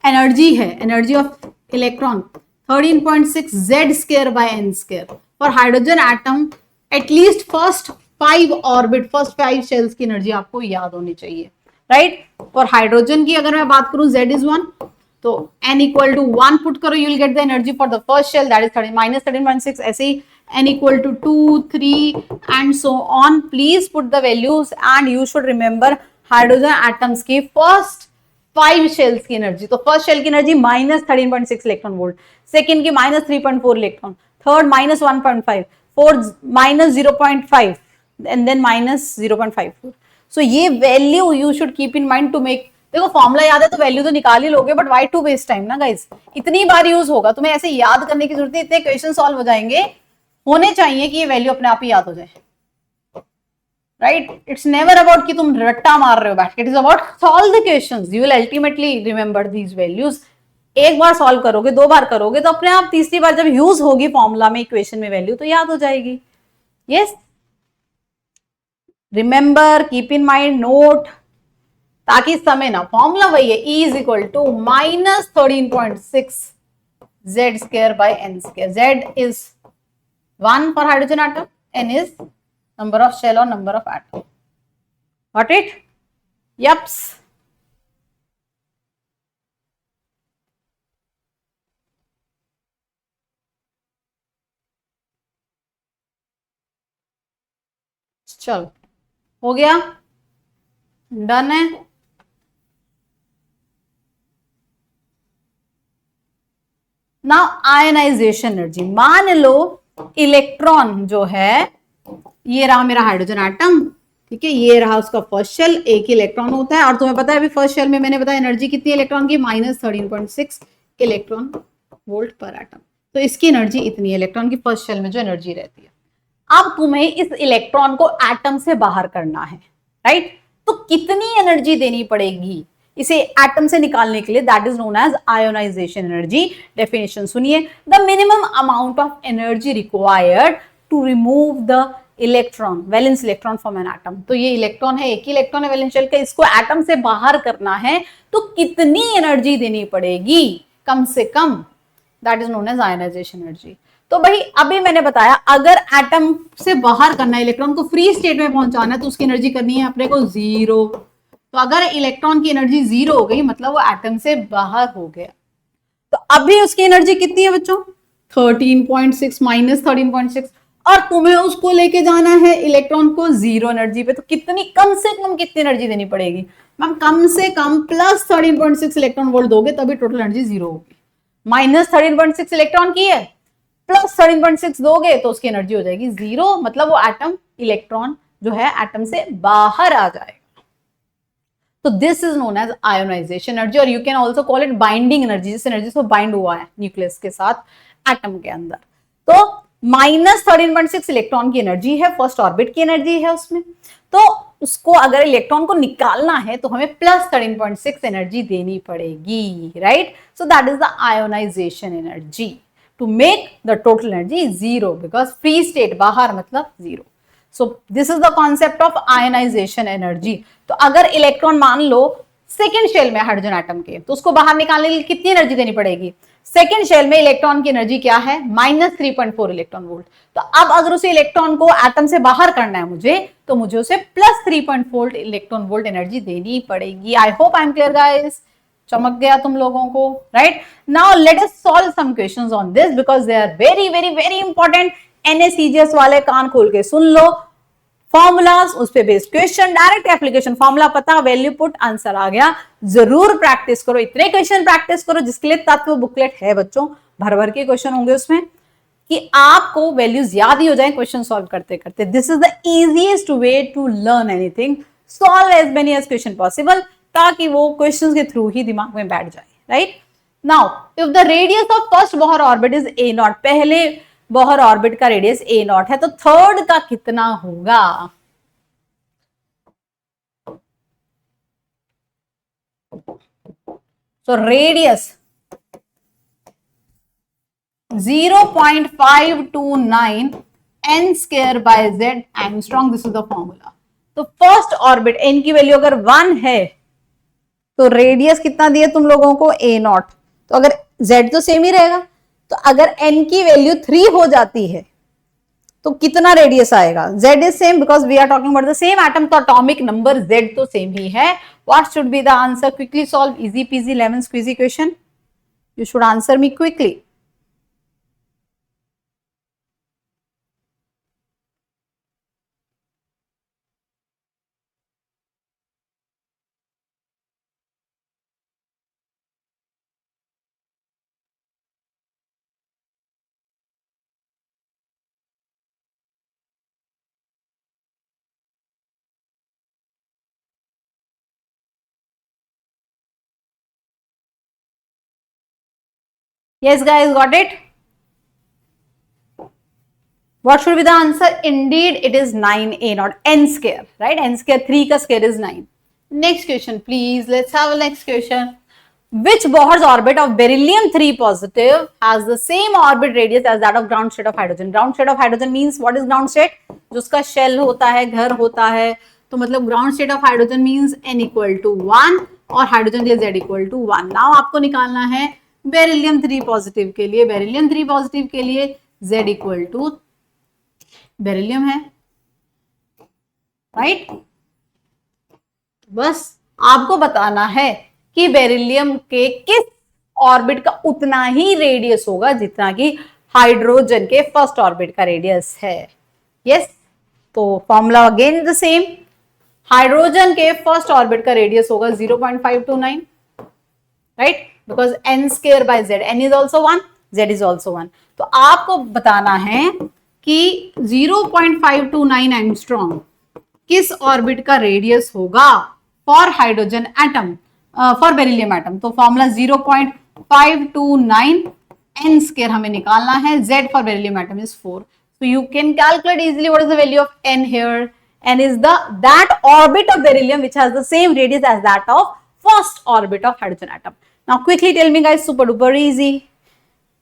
एनर्जी है, energy of electron 13.6 z² by n². For hydrogen atom at least first 5 orbit, first 5 shells की एनर्जी आपको याद होनी चाहिए, राइट? फॉर हाइड्रोजन की अगर मैं बात करूं, z is 1, तो n = 1 पुट करो, you will get the energy for the first shell, that is -13.6. ऐसे ही n equal to 2, 3 and so on. Please put the values and you should remember hydrogen atoms की फर्स्ट 5 शेल्स की एनर्जी. तो फर्स्ट शेल की एनर्जी -13.6 इलेक्ट्रॉन वोल्ट, सेकेंड की -3.4 electron, third -1.5, fourth -0.5 and then -0.54. So ये value you should keep in mind to make. देखो फॉर्मूला याद है तो वैल्यू तो निकाल ही लोगे, but why to waste time ना गाइस. इतनी बार यूज होगा, तुम्हें ऐसे याद करने की जरूरत नहीं. इतने क्वेश्चन सॉल्व हो जाएंगे, होने चाहिए कि ये वैल्यू अपने आप ही याद हो जाए. राइट, इट्स नेवर अबाउट कि तुम रट्टा मार रहे हो बैठ के. It is about solve the questions. You will ultimately remember these values. एक बार सॉल्व करोगे, 2 बार करोगे तो अपने आप तीसरी बार जब यूज होगी फॉर्मूला में, इक्वेशन में वैल्यू, तो याद हो जाएगी. Yes, remember, keep in mind, note, ताकि समय ना. फॉर्मूला वही है, E is equal to -13.6 Z square by N square. Z is 1 for hydrogen atom, N is number of shell or number of atom. Got it? Yups. चलो, हो गया, डन है. Now ionization energy. मान लो इलेक्ट्रॉन जो है, ये रहा मेरा हाइड्रोजन एटम, ठीक है, ये रहा उसका फर्स्ट शेल, एक इलेक्ट्रॉन होता है. और तुम्हें पता है अभी फर्स्ट शेल में मैंने बताया एनर्जी कितनी इलेक्ट्रॉन की, -13.6 इलेक्ट्रॉन वोल्ट पर एटम. तो इसकी एनर्जी इतनी है इलेक्ट्रॉन की फर्स्ट शेल में जो एनर्जी रहती है. अब तुम्हें इस इलेक्ट्रॉन को एटम से बाहर करना है, राइट. तो कितनी एनर्जी देनी पड़ेगी इसे एटम से निकालने के लिए? That is known as ionization energy. Definition सुनिए. The minimum amount of energy required to remove the electron, valence electron from an atom. तो ये इलेक्ट्रॉन है, एक ही इलेक्ट्रॉन है वैलेंस शेल का, इसको एटम से बाहर करना है तो कितनी एनर्जी देनी पड़ेगी? कम से कम. That is known as ionization energy. तो भाई अभी मैंने बताया, अगर एटम से बाहर करना है, इलेक्ट्रॉन को फ्री स्टेट में पहुंचाना है, तो उसकी एनर्जी करनी है अपने को 0. तो अगर इलेक्ट्रॉन की एनर्जी 0 हो गई, मतलब वो एटम से बाहर हो गया. तो अभी उसकी एनर्जी कितनी है बच्चों? 13.6 -13.6. और तुम्हें उसको लेके जाना है इलेक्ट्रॉन को 0 एनर्जी पे. तो कितनी, कम से कम कितनी एनर्जी देनी पड़ेगी मैम? कम से कम +13.6 इलेक्ट्रॉन वोल्ट दोगे तभी टोटल एनर्जी 0 होगी. -13.6 इलेक्ट्रॉन की है, +13.6 दोगे तो उसकी एनर्जी हो जाएगी 0. मतलब वो एटम, इलेक्ट्रॉन जो है एटम से बाहर आ जाएगा. तो this is known as ionization energy. और you can also call it binding energy, जिस एनर्जी से बाइंड हुआ है न्यूक्लियस के साथ एटम के अंदर. तो -13.6 इलेक्ट्रॉन की एनर्जी है, फर्स्ट ऑर्बिट की एनर्जी है उसमें. तो उसको अगर इलेक्ट्रॉन को निकालना है तो हमें +13.6 एनर्जी देनी पड़ेगी, right. So that is the ionization energy to make the total energy 0, because free state, बाहर मतलब 0. So this is the concept of ionization energy. तो अगर इलेक्ट्रॉन मान लो सेकेंड शेल में हाइड्रोजन एटम के, तो उसको बाहर निकालने के लिए कितनी एनर्जी देनी पड़ेगी? सेकेंड शेल में इलेक्ट्रॉन की एनर्जी क्या है? -3.4 इलेक्ट्रॉन वोल्ट. तो अब अगर उसे इलेक्ट्रॉन को एटम से बाहर करना है मुझे, तो मुझे उसे +3.4 इलेक्ट्रॉन वोल्ट एनर्जी देनी पड़ेगी. I hope I am clear guys. चमक गया तुम लोगों को, right. Now let us solve some questions on this because they are very very very important. NACGS वाले कान खोल के सुन लो. फॉर्मूलाज, उस पे based question, direct application. Formula पता, वैल्यू पुट, आंसर आ गया. जरूर प्रैक्टिस करो, इतने क्वेश्चन प्रैक्टिस करो जिसके लिए तत्व बुकलेट है बच्चों. भर भर के क्वेश्चन होंगे उसमें कि आपको वैल्यूज याद ही हो जाए क्वेश्चन सॉल्व करते करते. This is the easiest way to learn anything. Solve as many as question possible, ताकि वो क्वेश्चन के थ्रू ही दिमाग में बैठ जाए, right. Now if the radius of first Bohr orbit is a0, पहले बोहर ऑर्बिट का रेडियस a0 है, तो थर्ड का कितना होगा? तो radius 0.529 n square by z angstrom. This is the formula. तो फर्स्ट ऑर्बिट n की वैल्यू अगर 1 है तो रेडियस कितना दिया तुम लोगों को? a0. तो अगर z तो सेम ही रहेगा, तो अगर n की वैल्यू 3 हो जाती है तो कितना रेडियस आएगा? z is same because we are talking about the same atom. तो एटॉमिक नंबर z तो सेम ही है. What should be the answer? Quickly solve. Easy peasy lemon squeezy question. You should answer me quickly. Yes guys, got it? What should be the answer? Indeed, it is 9a, not n square, right? N square, 3 का square is 9. Next question, please. Let's have a next question. Which Bohr's orbit of beryllium 3 positive has the same orbit radius as that of ground state of hydrogen? Ground state of hydrogen means what is ground state? जो उसका shell होता है, घर होता है, तो मतलब ground state of hydrogen means n equal to 1 और hydrogen के z equal to 1. Now आपको निकालना है बेरिलियम 3 पॉजिटिव के लिए. बेरिलियम 3 पॉजिटिव के लिए z equal to बेरिलियम है, राइट? बस आपको बताना है कि बेरिलियम के किस ऑर्बिट का उतना ही रेडियस होगा जितना कि हाइड्रोजन के फर्स्ट ऑर्बिट का रेडियस है. यस, तो formula again the same. Hydrogen के फर्स्ट ऑर्बिट का रेडियस होगा 0.529, right? Because n square by z, n is also 1, z is also 1. तो आपको बताना है कि 0.529 एंगस्ट्रॉम किस ऑर्बिट का रेडियस होगा for hydrogen atom, for beryllium atom. तो फॉर्मूला 0.529 n स्क्वायर हमें निकालना है. z for beryllium atom is 4. So you can calculate easily what is the value of n here. N is that orbit of beryllium which has the same radius as that of first orbit of hydrogen atom. Now quickly tell me guys, super duper easy.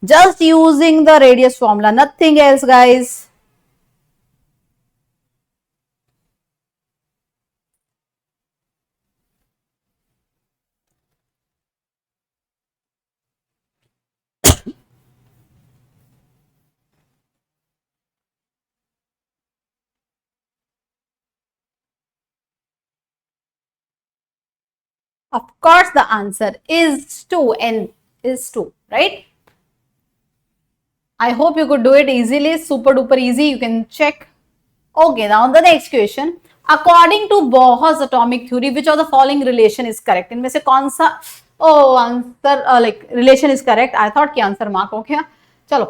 Just using the radius formula, nothing else guys. Of course the answer is 2, n is 2, right? I hope you could do it easily, super duper easy, you can check. Okay, now the next question. According to Bohr's atomic theory, which of the following relation is correct? इनमें से कौन सा answer like relation is correct? I thought कि आंसर मार्क हो गया. चलो,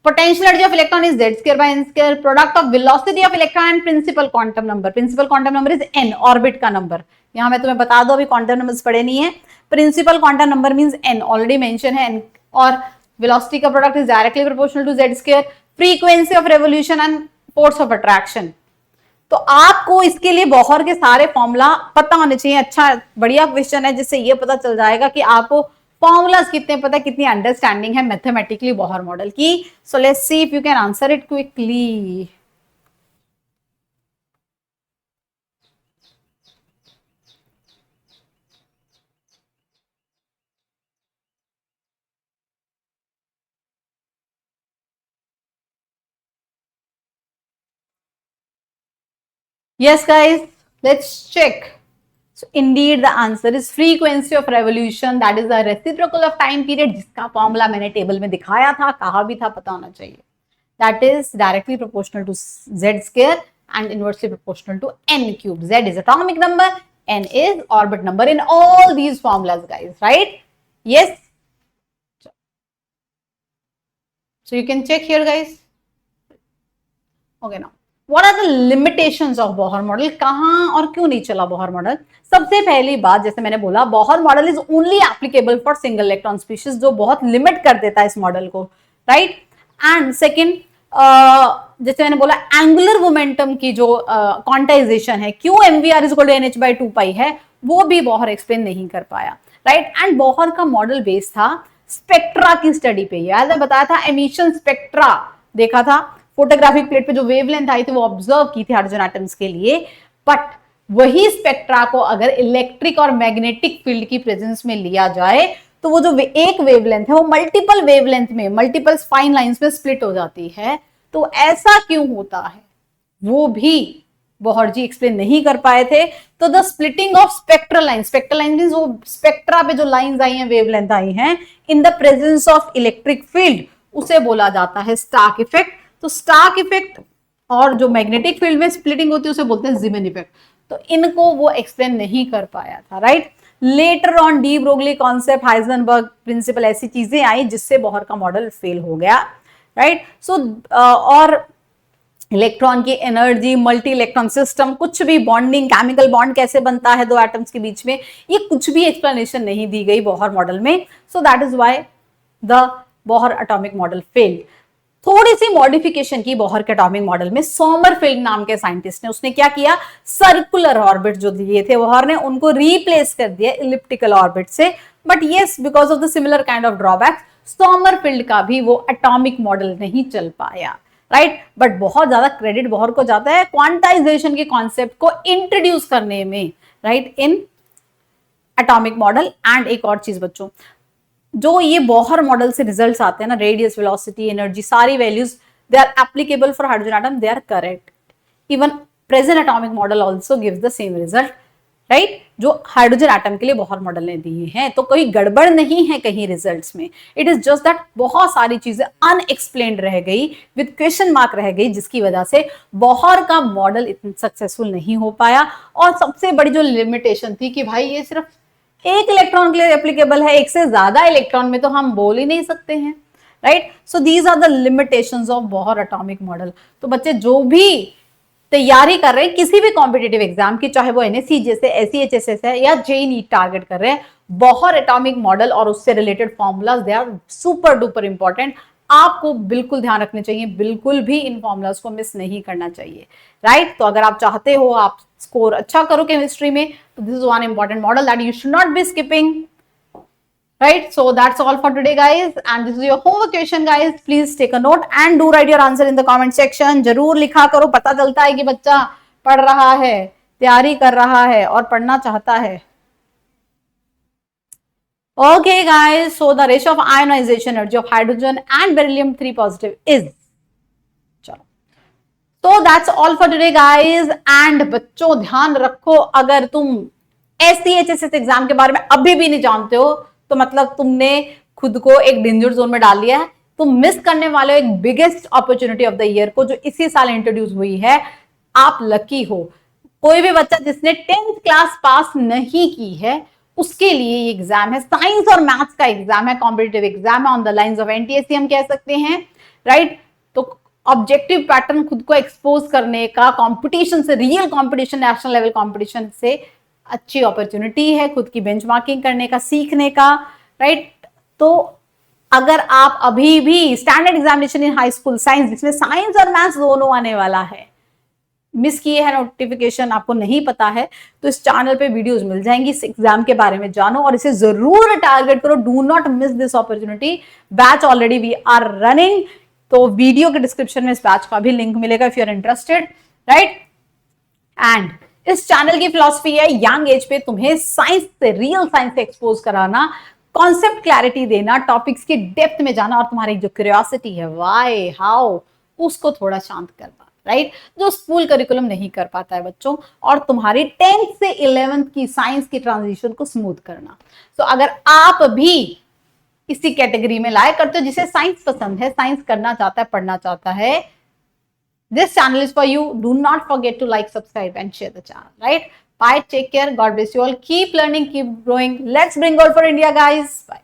potential energy of electron is z square by n square. Product of velocity of electron and principal quantum number. Principal quantum number is n, orbit का number. यहाँ मैं तुम्हें बता दो, अभी quantum numbers पढ़े नहीं है. Principal quantum number means n, already mention है n. और velocity का product is directly proportional to z square. Frequency of revolution and force of attraction. तो आपको इसके लिए बोहर के सारे फॉर्मूला पता होने चाहिए. अच्छा, बढ़िया क्वेश्चन है जिससे ये पता चल जाएगा कि आपको फॉर्मूलाज कितने पता, कितनी अंडरस्टैंडिंग है मैथमेटिकली बोहर मॉडल की. So let's see if you can answer it quickly. Yes guys, let's check. So indeed the answer is frequency of revolution, that is the reciprocal of time period, जिसका फॉर्मूला मैंने टेबल में दिखाया था, कहा भी था, पता होना चाहिए. That is directly proportional to z square and inversely proportional to n cube. Z is atomic number, n is orbit number in all these formulas guys, right? Yes. So you can check here guys. Okay, now what are the limitations of Bohr model? कहां और क्यों नहीं चला बोहर मॉडल? सबसे पहली बात, जैसे मैंने बोला, Bohr model is only applicable for single electron species, जो बहुत लिमिट कर देता है इस मॉडल को, राइट? एंड सेकेंड, जैसे मैंने बोला, एंगुलर मोमेंटम की जो क्वांटाइजेशन है, क्यों mvr is equal to nh/2π है, वो भी बोहर एक्सप्लेन नहीं कर पाया, राइट? एंड बोहर का मॉडल बेस्ड था स्पेक्ट्रा की स्टडी पे. याद है, बताया था, एमिशन स्पेक्ट्रा देखा था, फोटोग्राफिक प्लेट पे जो वेवलेंथ आई थी वो ऑब्जर्व की थी हाइड्रोजन एटम्स के लिए. बट वही स्पेक्ट्रा को अगर इलेक्ट्रिक और मैग्नेटिक फील्ड की प्रेजेंस में लिया जाए तो वो जो एक वेवलेंथ है वो मल्टीपल वेवलेंथ में, मल्टीपल फाइन लाइंस में स्प्लिट हो जाती है. तो ऐसा क्यों होता है वो भी बोहर जी एक्सप्लेन नहीं कर पाए थे. तो the splitting of spectral line, spectral line means वो स्पेक्ट्रा पे जो लाइंस आई हैं, वेवलेंथ आई हैं, in the presence of electric field, उसे बोला जाता है स्टार्क इफेक्ट. तो स्टार्क इफेक्ट और जो मैग्नेटिक फील्ड में स्प्लिटिंग होती है उसे बोलते हैं ज़ीमन इफेक्ट. तो इनको वो एक्सप्लेन नहीं कर पाया था, right? Later on de Broglie concept, Heisenberg principle, ऐसी चीजें आई जिससे बोहर का मॉडल फेल हो गया, राइट? सो और इलेक्ट्रॉन की एनर्जी, मल्टी इलेक्ट्रॉन सिस्टम, कुछ भी बॉन्डिंग, केमिकल बॉन्ड कैसे बनता है दो एटम्स के बीच में, ये कुछ भी एक्सप्लेनेशन नहीं दी गई बोहर मॉडल में. सो that is why the Bohr atomic model failed. थोड़ी सी मॉडिफिकेशन की बोहर के एटॉमिक मॉडल में, सोमरफेल्ड नाम के साइंटिस्ट ने, उसने क्या किया, सर्कुलर ऑर्बिट जो दिए थे बोहर ने, उनको रिप्लेस कर दिया इलिप्टिकल ऑर्बिट से। But yes, because of the similar kind of drawbacks, Sommerfeld का भी वो एटॉमिक मॉडल नहीं चल पाया, राइट। बट बहुत ज्यादा क्रेडिट बोहर को जाता है क्वांटाइजेशन के कॉन्सेप्ट को इंट्रोड्यूस करने में, right, in atomic model. And एक और चीज बच्चों, जो ये बोहर मॉडल से रिजल्ट्स आते हैं ना, रेडियस, वेलोसिटी, एनर्जी, सारी values, they are applicable for hydrogen atom, they are correct. Even present atomic model also gives the same result, right, जो हाइड्रोजन एटम के लिए बोहर मॉडल ने दिए हैं। तो कोई गड़बड़ नहीं है कहीं रिजल्ट्स में, इट इज जस्ट दैट बहुत सारी चीजें अनएक्सप्लेन्ड रह गई, विद क्वेश्चन मार्क रह गई, जिसकी वजह से बोहर का मॉडल इतना सक्सेसफुल नहीं हो पाया। और सबसे बड़ी जो लिमिटेशन थी कि भाई ये सिर्फ एक इलेक्ट्रॉन के लिए एप्लीकेबल है, एक से ज्यादा इलेक्ट्रॉन में तो हम बोल ही नहीं सकते हैं, right. So these are the limitations of Bohr atomic model. तो बच्चे जो भी तैयारी कर रहे हैं किसी भी कॉम्पिटेटिव एग्जाम की, चाहे वो एनएससी जैसे, SEHSS है या जेईई नीट टारगेट कर रहे हैं, बोहर एटॉमिक मॉडल और उससे related formulas, they are super duper important. आपको बिल्कुल ध्यान रखने चाहिए, बिल्कुल भी इन फॉर्मूलाज को मिस नहीं करना चाहिए, राइट। तो अगर आप चाहते हो आप स्कोर अच्छा करो केमिस्ट्री में, तो this is one important model that you should not B skipping, right? So that's all for today guys, and this is your homework question guys. Please take a note and do write your answer in the comment section. जरूर लिखा करो, पता चलता है कि बच्चा पढ़ रहा है, तैयारी कर रहा है और पढ़ना चाहता है। Okay guys, so the ratio of ionization energy of hydrogen and beryllium 3 positive is, चलो, so that's all for today guys. And बच्चों ध्यान रखो, अगर तुम SEHSS एग्जाम के बारे में अभी भी नहीं जानते हो, तो मतलब तुमने खुद को एक डेंजर जोन में डाल लिया है। तुम मिस करने वाले हो एक biggest opportunity of the year को, जो इसी साल इंट्रोड्यूस हुई है। आप लकी हो। कोई भी बच्चा जिसने 10th क्लास पास नहीं की है, उसके लिए ये एग्जाम है, साइंस और मैथ्स का एग्जाम है, कॉम्पिटिटिव एग्जाम है, on the lines of NTSC हम कह सकते हैं, राइट। तो ऑब्जेक्टिव पैटर्न खुद को एक्सपोज करने का, कंपटीशन से, real competition, national level competition से अच्छी अपॉर्चुनिटी है खुद की बेंचमार्किंग करने का, सीखने का, राइट। तो अगर आप अभी भी standard examination in high school science, जिसमें साइंस और मैथ्स दोनों आने वाला है, मिस किए है नोटिफिकेशन, आपको नहीं पता है, तो इस चैनल पे वीडियोस मिल जाएंगी, इस एग्जाम के बारे में जानो और इसे जरूर टारगेट करो। Do not miss this opportunity. Batch already we are running, तो वीडियो के डिस्क्रिप्शन में इस बैच का भी लिंक मिलेगा if you are interested, right. And इस चैनल की फिलॉसफी है यंग एज पे तुम्हें साइंस से, रियल साइंस से एक्सपोज कराना, कॉन्सेप्ट क्लैरिटी देना, टॉपिक्स की डेप्थ में जाना और तुम्हारी जो क्यूरियोसिटी है, व्हाई, हाउ, उसको थोड़ा शांत करना, राइट, जो स्कूल करिकुलम नहीं कर पाता है बच्चों, और तुम्हारी 10th से 11th की साइंस की ट्रांजिशन को स्मूथ करना। तो अगर आप भी इसी कैटेगरी में लायक करते हो, जिसे साइंस पसंद है, साइंस करना चाहता है, पढ़ना चाहता है, this channel is for you. Do not forget to like, subscribe and share the channel, right? Bye, take care, God bless you all, keep learning, keep growing, let's bring gold for India guys, bye.